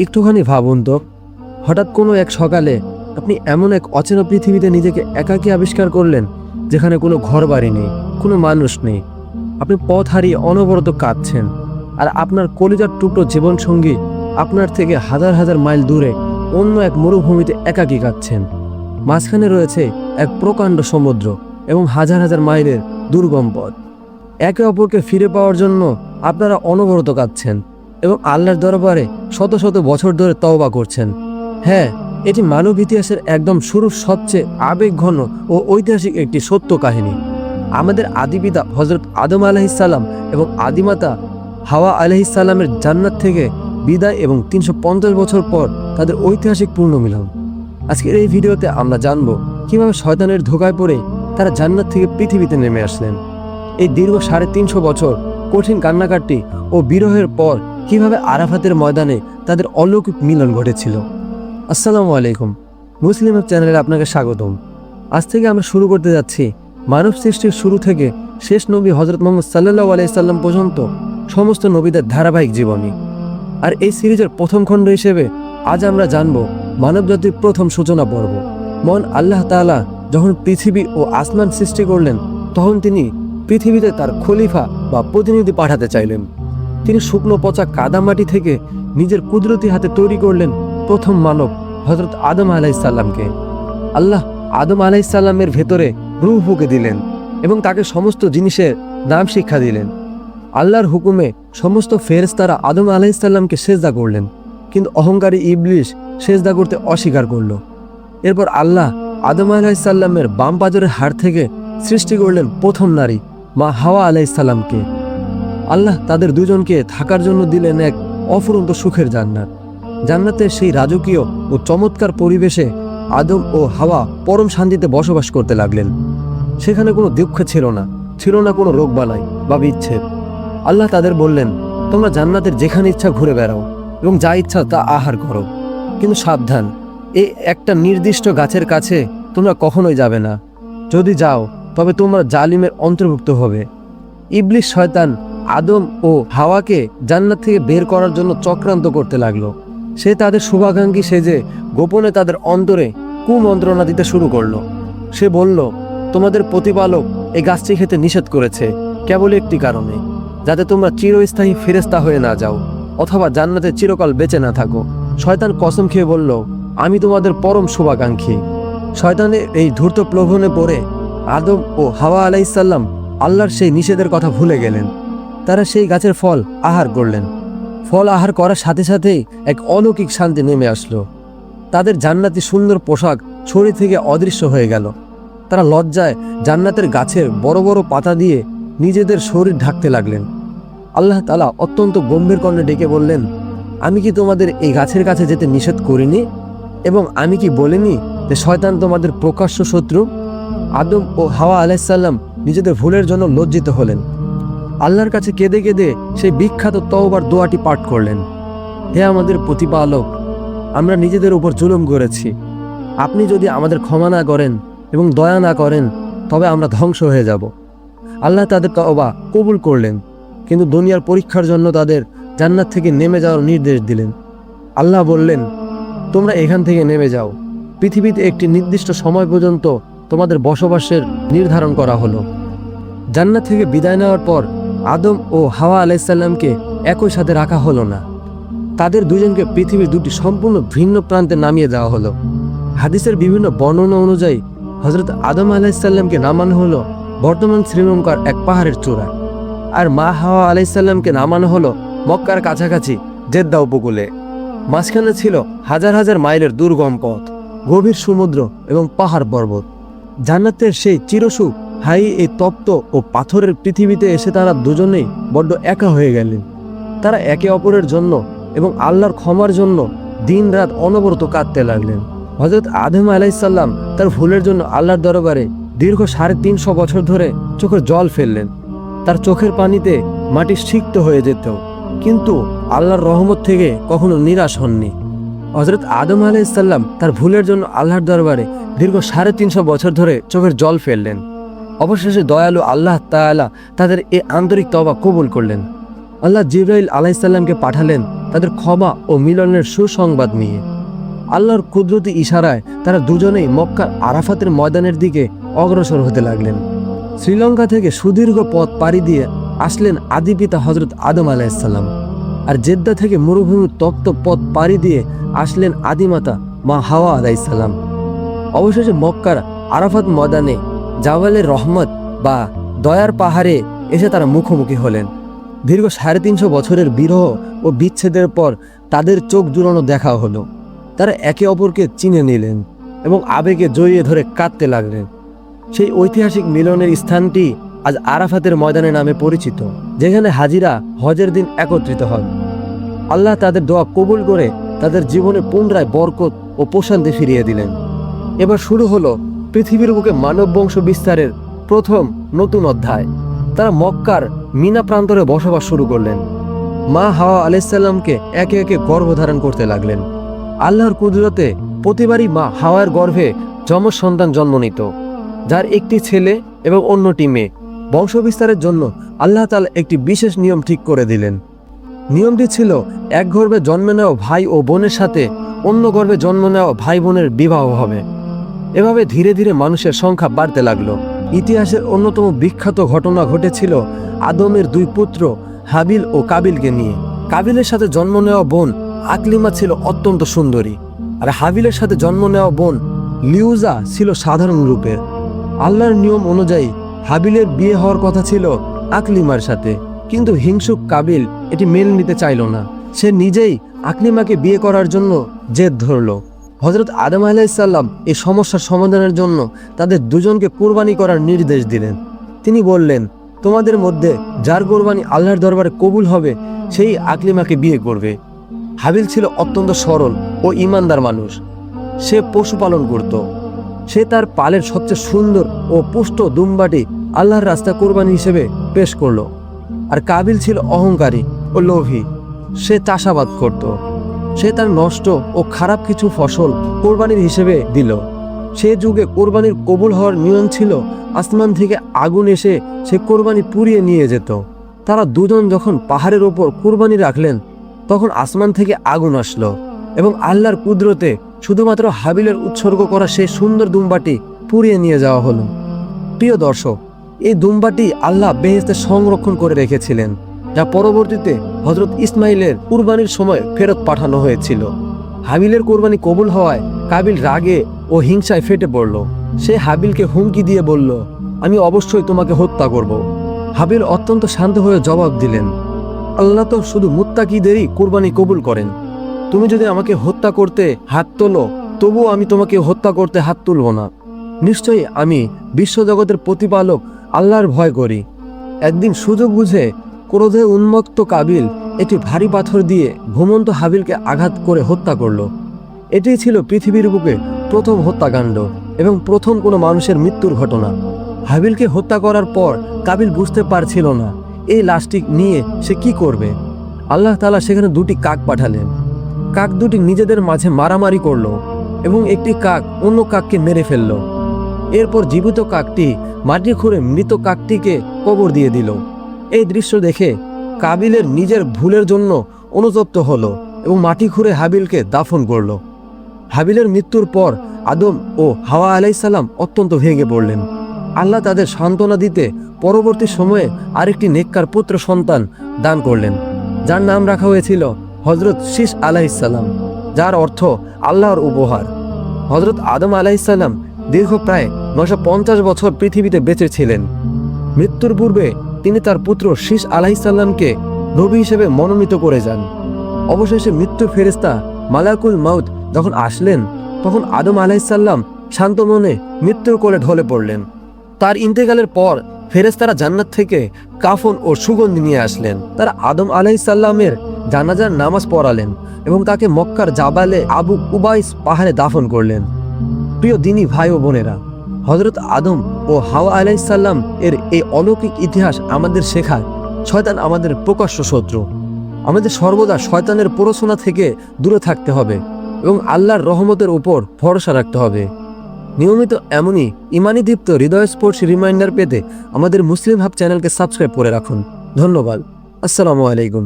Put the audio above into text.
একটুখানি ভাবুন তো, হঠাৎ কোনো এক সকালে আপনি এমন এক অচেনা পৃথিবীতে নিজেকে একাকী আবিষ্কার করলেন, যেখানে কোনো ঘর বাড়ি নেই, কোনো মানুষ নেই। আপনি পথ হারিয়ে অনবরত কাঁদছেন, আর আপনার কলিজার টুকরো জীবনসঙ্গী আপনার থেকে হাজার হাজার মাইল দূরে অন্য এক মরুভূমিতে একাকী কাঁদছেন। মাঝখানে রয়েছে এক প্রকাণ্ড সমুদ্র এবং হাজার হাজার মাইলের দুর্গম পথ। একে অপরকে ফিরে পাওয়ার জন্য আপনারা অনবরত কাঁদছেন এবং আল্লাহর দরবারে শত শত বছর ধরে তওবা করছেন। হ্যাঁ, এটি মানব ইতিহাসের একদম শুরুর সবচেয়ে আবেগঘন ও ঐতিহাসিক একটি সত্য কাহিনী। আমাদের আদিপিতা হযরত আদম আলাইহিসসালাম এবং আদিমাতা হাওয়া আলাইহিসসালামের জান্নাত থেকে বিদায় এবং ৩৫০ বছর পর তাদের ঐতিহাসিক পুনর্মিলন। আজকের এই ভিডিওতে আমরা জানব কিভাবে শয়তানের ধোঁকায় পড়ে তারা জান্নাত থেকে পৃথিবীতে নেমে আসলেন। এই দীর্ঘ ৩৫০ বছর কঠিন কান্নাকাটি ও বিরহের পর কিভাবে আরাফাতের ময়দানে তাদের অলৌকিক মিলন ঘটেছিল। আসসালামু আলাইকুম, মুসলিম চ্যানেলে আপনাকে স্বাগতম। আজ থেকে আমরা শুরু করতে যাচ্ছি মানব সৃষ্টির শুরু থেকে শেষ নবী হযরত মুহাম্মদ সাল্লাল্লাহু আলাইহি সাল্লাম পর্যন্ত সমস্ত নবীদের ধারাবাহিক জীবনী। আর এই সিরিজের প্রথম খণ্ড হিসেবে আজ আমরা জানব মানবজাতির প্রথম সূচনা পর্ব। মহান আল্লাহ তাআলা যখন পৃথিবী ও আসমান সৃষ্টি করলেন, তখন তিনি পৃথিবীতে তার খলিফা বা প্রতিনিধি পাঠাতে চাইলেন। তিনি শুকনো পচা কাদামাটি থেকে নিজের কুদরতি হাতে তৈরি করলেন প্রথম মানব হযরত আদম আলাইহিসসালামকে। আল্লাহ আদম আলাইহিসসালামের ভেতরে রূহ ফুঁকে দিলেন এবং তাকে সমস্ত জিনিসের নাম শিক্ষা দিলেন। আল্লাহর হুকুমে সমস্ত ফেরেশতারা আদম আলাইহিসসালামকে সেজদা করলেন, কিন্তু অহংকারী ইবলিস সেজদা করতে অস্বীকার করল। এরপর আল্লাহ আদম আলাইহিসসালামের বাম পাজরের হাড় থেকে সৃষ্টি করলেন প্রথম নারী মা হাওয়া আলাইহিসসালামকে। আল্লাহ তাদের দুজনকে থাকার জন্য দিলেন এক অফুরন্ত সুখের জান্নাত। জান্নাতের সেই রাজকীয় ও চমৎকার পরিবেশে আদম ও হাওয়া পরম শান্তিতে বসবাস করতে লাগলেন। সেখানে কোনো দুঃখ ছিল না কোনো রোগবালাই বা বিচ্ছেদ। আল্লাহ তাদের বললেন, তোমরা জান্নাতের যেখানে ইচ্ছা ঘুরে বেড়াও এবং যা ইচ্ছা তা আহার করো, কিন্তু সাবধান, এই একটা নির্দিষ্ট গাছের কাছে তোমরা কখনোই যাবে না। যদি যাও তবে তোমরা জালিমের অন্তর্ভুক্ত হবে। ইবলিস শয়তান আদম ও হাওয়াকে জান্নাত থেকে বের করার জন্য চক্রান্ত করতে লাগলো। সে তাদের শুভাকাঙ্ক্ষী সেজে গোপনে তাদের অন্তরে কুমন্ত্রণা দিতে শুরু করলো। সে বলল, তোমাদের প্রতিপালক এই গাছটি খেতে নিষেধ করেছে কেবল একটি কারণে, যাতে তোমরা চিরস্থায়ী ফেরেশতা হয়ে না যাও অথবা জান্নাতে চিরকাল বেঁচে না থাকো। শয়তান কসম খেয়ে বলল, আমি তোমাদের পরম শুভাকাঙ্ক্ষী। শয়তানের এই ধূর্ত প্রলোভনে পড়ে আদম ও হাওয়া আলাইহিসসালাম আল্লাহর সেই নিষেধের কথা ভুলে গেলেন। তারা সেই গাছের ফল আহার করলেন। ফল আহার করার সাথে সাথেই এক অলৌকিক শান্তি নেমে আসলো। তাদের জান্নাতি সুন্দর পোশাক শরীর থেকে অদৃশ্য হয়ে গেল। তারা লজ্জায় জান্নাতের গাছের বড় বড় পাতা দিয়ে নিজেদের শরীর ঢাকতে লাগলেন। আল্লাহ তাআলা অত্যন্ত গম্ভীর কণ্ঠে ডেকে বললেন, আমি কি তোমাদের এই গাছের কাছে যেতে নিষেধ করিনি? এবং আমি কি বলিনি যে শয়তান তোমাদের প্রকাশ্য শত্রু? আদম ও হাওয়া আলাইহিসসালাম নিজেদের ভুলের জন্য লজ্জিত হলেন। আল্লাহর কাছে কেঁদে কেঁদে সেই বিখ্যাত তওবার দোয়াটি পাঠ করলেন, হে আমাদের প্রতিপালক, আমরা নিজেদের উপর জুলুম করেছি। আপনি যদি আমাদের ক্ষমা না করেন এবং দয়া না করেন তবে আমরা ধ্বংস হয়ে যাব। আল্লাহ তাদের তওবা কবুল করলেন, কিন্তু দুনিয়ার পরীক্ষার জন্য তাদের জান্নাত থেকে নেমে যাওয়ার নির্দেশ দিলেন। আল্লাহ বললেন, তোমরা এখান থেকে নেমে যাও। পৃথিবীতে একটি নির্দিষ্ট সময় পর্যন্ত তোমাদের বসবাসের নির্ধারণ করা হলো। জান্নাত থেকে বিদায় নেওয়ার পর আদম ও হাওয়া আলাইহিসসালামকে একই সাথে রাখা হলো না। তাদের দুজনকে পৃথিবীর দুটি সম্পূর্ণ ভিন্ন প্রান্তে নামিয়ে দেওয়া হলো। হাদিসের বিভিন্ন বর্ণনা অনুযায়ী হযরত আদম আলাইহিসসালামকে নামানো হলো বর্তমান শ্রীলঙ্কার এক পাহাড়ের চূড়ায়, আর মা হাওয়া আলাইহিসসালামকে নামানো হলো মক্কার কাছাকাছি জেদ্দা উপকূলে। মাঝখানে ছিল হাজার হাজার মাইলের দুর্গম পথ, গভীর সমুদ্র এবং পাহাড় পর্বত। জান্নাতের সেই চিরসুখ হাই এই তপ্ত ও পাথরের পৃথিবীতে এসে তারা দুজনেই বড্ড একা হয়ে গেলেন। তারা একে অপরের জন্য এবং আল্লাহর ক্ষমার জন্য দিন রাত অনবরত কাঁদতে লাগলেন। হযরত আদম আলাইহিসসালাম তার ভুলের জন্য আল্লাহর দরবারে দীর্ঘ ৩৫০ বছর ধরে চোখের জল ফেললেন। তার চোখের পানিতে মাটি সিক্ত হয়ে যেত, কিন্তু আল্লাহর রহমত থেকে কখনো নিরাশ হননি। হযরত আদম আলাইহিসসালাম তার ভুলের জন্য আল্লাহর দরবারে দীর্ঘ ৩৫০ বছর ধরে চোখের জল ফেললেন। অবশেষে দয়ালু আল্লাহ তাআলা তাদের এই আন্তরিক তওবা কবুল করলেন। আল্লাহ জিবরাইল আলাইহিসসালামকে পাঠালেন তাদের ক্ষমা ও মিলনের সুসংবাদ নিয়ে। আল্লাহর কুদরতি ইশারায় তারা দুজনেই মক্কার আরাফাতের ময়দানের দিকে অগ্রসর হতে লাগলেন। শ্রীলঙ্কা থেকে সুদীর্ঘ পথ পাড়ি দিয়ে আসলেন আদি পিতা হজরত আদম আলাইহিসসালাম, আর জেদ্দা থেকে মরুভূমির তপ্ত পথ পাড়ি দিয়ে আসলেন আদিমাতা মা হাওয়া আলাইহিসসালাম। অবশেষে মক্কার আরাফাত ময়দানে জাবালে রহমত বা দয়ার পাহাড়ে এসে তারা মুখোমুখি হলেন। দীর্ঘ 350 বছরের বিরহ ও বিচ্ছেদের পর তাদের চোখ জুড়ানো দেখা হলো। তারা একে অপরকে চিনে নিলেন এবং আবেগে জড়িয়ে ধরে কাঁদতে লাগলেন। সেই ঐতিহাসিক মিলনের স্থানটি আজ আরাফাতের ময়দানে নামে পরিচিত, যেখানে হাজিরা হজের দিন একত্রিত হন। আল্লাহ তাদের দোয়া কবুল করে তাদের জীবনে পুনরায় বরকত ও প্রশান্তি ফিরিয়ে দিলেন। এবার শুরু হলো পৃথিবীর বুকে মানব বংশ বিস্তারের প্রথম নতুন অধ্যায়। তারা মক্কার মিনা প্রান্তরে বসবাস শুরু করলেন। মা হাওয়া আলাইহিসসালামকে একে একে গর্ভধারণ করতে লাগলেন। আল্লাহর কুদরতে প্রতিবারই মা হাওয়ার গর্ভে যমজ সন্তান জন্ম নিত, যার একটি ছেলে এবং অন্যটি মেয়ে। বংশ বিস্তারের জন্য আল্লাহ তাআলা একটি বিশেষ নিয়ম ঠিক করে দিলেন। নিয়মটি ছিল এক গর্ভে জন্ম নেওয়া ভাই ও বোনের সাথে অন্য গর্ভে জন্ম নেওয়া ভাই বোনের বিবাহ হবে। এভাবে ধীরে ধীরে মানুষের সংখ্যা বাড়তে লাগলো। ইতিহাসের অন্যতম বিখ্যাত ঘটনা ঘটেছিল আদমের 2 পুত্র হাবিল ও কাবিলকে নিয়ে। কাবিলের সাথে জন্ম নেওয়া বোন আকলিমা ছিল অত্যন্ত সুন্দরী, আর হাবিলের সাথে জন্ম নেওয়া বোন লিউজা ছিল সাধারণ রূপের। আল্লাহর নিয়ম অনুযায়ী হাবিলের বিয়ে হওয়ার কথা ছিল আকলিমার সাথে, কিন্তু হিংসুক কাবিল এটি মেনে নিতে চাইল না। সে নিজেই আকলিমাকে বিয়ে করার জন্য জেদ ধরল। হযরত আদম আলাইহিসসালাম এই সমস্যার সমাধানের জন্য তাদের দুজনকে কুরবানি করার নির্দেশ দিলেন। তিনি বললেন, তোমাদের মধ্যে যার কুরবানি আল্লাহর দরবারে কবুল হবে সেই আকলিমাকে বিয়ে করবে। হাবিল ছিল অত্যন্ত সরল ও ঈমানদার মানুষ। সে পশুপালন করত। সে তার পালের সবচেয়ে সুন্দর ও পুষ্ট দুম্বাটি আল্লাহর রাস্তা কুরবানি হিসেবে পেশ করলো। আর কাবিল ছিল অহংকারী ও লোভী। সে চাষাবাদ করত। সে তার নষ্ট ও খারাপ কিছু ফসল কোরবানির হিসেবে দিল। সে যুগে কোরবানির কবুল হওয়ার নিয়ম ছিল আসমান থেকে আগুন এসে সে কোরবানি পুড়িয়ে নিয়ে যেত। তারা দুজন যখন পাহাড়ের ওপর কোরবানি রাখলেন, তখন আসমান থেকে আগুন আসলো এবং আল্লাহর কুদরতে শুধুমাত্র হাবিলের উৎসর্গ করা সেই সুন্দর দুম্বাটি পুড়িয়ে নিয়ে যাওয়া হলো। প্রিয় দর্শক, এই দুম্বাটি আল্লাহ বেহেশতে সংরক্ষণ করে রেখেছিলেন, যা পরবর্তীতে হযরত ইসমাইলের কুরবানির সময় ফেরত পাঠানো হয়েছিল। হাবিলের কোরবানি কবুল হওয়ায় কাবিল রাগে ও হিংসায় ফেটে পড়ল। সে হাবিলকে হুমকি দিয়ে বলল, আমি অবশ্যই তোমাকে হত্যা করব। হাবিল অত্যন্ত শান্ত হয়ে জবাব দিলেন, আল্লাহ তো শুধু মুত্তাকিদেরই কোরবানি কবুল করেন। তুমি যদি আমাকে হত্যা করতে হাত তোলো, তবুও আমি তোমাকে হত্যা করতে হাত তুলব না। নিশ্চয়ই আমি বিশ্বজগতের প্রতিপালক আল্লাহর ভয় করি। একদিন সুযোগ বুঝে ক্রোধে উন্মত্ত কাবিল একটি ভারী পাথর দিয়ে ঘুমন্ত হাবিলকে আঘাত করে হত্যা করল। এটি ছিল পৃথিবীর বুকে প্রথম হত্যাকাণ্ড এবং প্রথম কোনো মানুষের মৃত্যুর ঘটনা। হাবিলকে হত্যা করার পর কাবিল বুঝতে পারছিল না এই লাশটি নিয়ে সে কি করবে। আল্লাহ তাআলা সেখানে 2টি কাক পাঠালেন। কাক দুটি নিজেদের মাঝে মারামারি করল এবং একটি কাক অন্য কাককে মেরে ফেলল। এরপর জীবিত কাকটি মাটি খুঁড়ে মৃত কাকটিকে কবর দিয়ে দিল। এই দৃশ্য দেখে কাবিলের নিজের ভুলের জন্য অনুতপ্ত হলো এবং মাটি খুঁড়ে হাবিলকে দাফন করল। হাবিলের মৃত্যুর পর আদম ও হাওয়া আলাইহিসসালাম অত্যন্ত ভেঙে পড়লেন। আল্লাহ তাদের সান্ত্বনা দিতে পরবর্তী সময়ে আরেকটি নেককার পুত্র সন্তান দান করলেন, যার নাম রাখা হয়েছিল হযরত শীস আলাইহিসসালাম, যার অর্থ আল্লাহর উপহার। হযরত আদম আলাইহিসসালাম দীর্ঘ প্রায় 950 বছর পৃথিবীতে বেঁচে ছিলেন। মৃত্যুর পূর্বে তিনি তার পুত্র শীস আলাইহিসসালামকে নবী হিসেবে মনোনীত করে যান। অবশেষে মৃত্যু ফেরেশতা মালাকুল মাউত যখন আসলেন, তখন আদম আলাইহিসসালাম শান্ত মনে মৃত্যুর কোলে ঢলে পড়লেন। তার ইন্তেকালের পর ফেরেশতারা জান্নাত থেকে কাফন ও সুগন্ধি নিয়ে আসলেন। তারা আদম আলাইহিসসালামের জানাজার নামাজ পড়ালেন এবং তাকে মক্কার জাবালে আবু কুবাইস পাহাড়ে দাফন করলেন। প্রিয় দিনী ভাই ও বোনেরা, হযরত আদম ও হাওয়া আলাইহিসসালাম এর এই অলৌকিক ইতিহাস আমাদের শেখায় শয়তান আমাদের প্রকাশ্য শত্রু। আমাদের সর্বদা শয়তানের প্ররোচনা থেকে দূরে থাকতে হবে এবং আল্লাহর রহমতের উপর ভরসা রাখতে হবে। নিয়মিত এমনই ইমানি দীপ্ত হৃদয়স্পর্শী রিমাইন্ডার পেতে আমাদের মুসলিম হাব চ্যানেলকে সাবস্ক্রাইব করে রাখুন। ধন্যবাদ। আসসালামু আলাইকুম।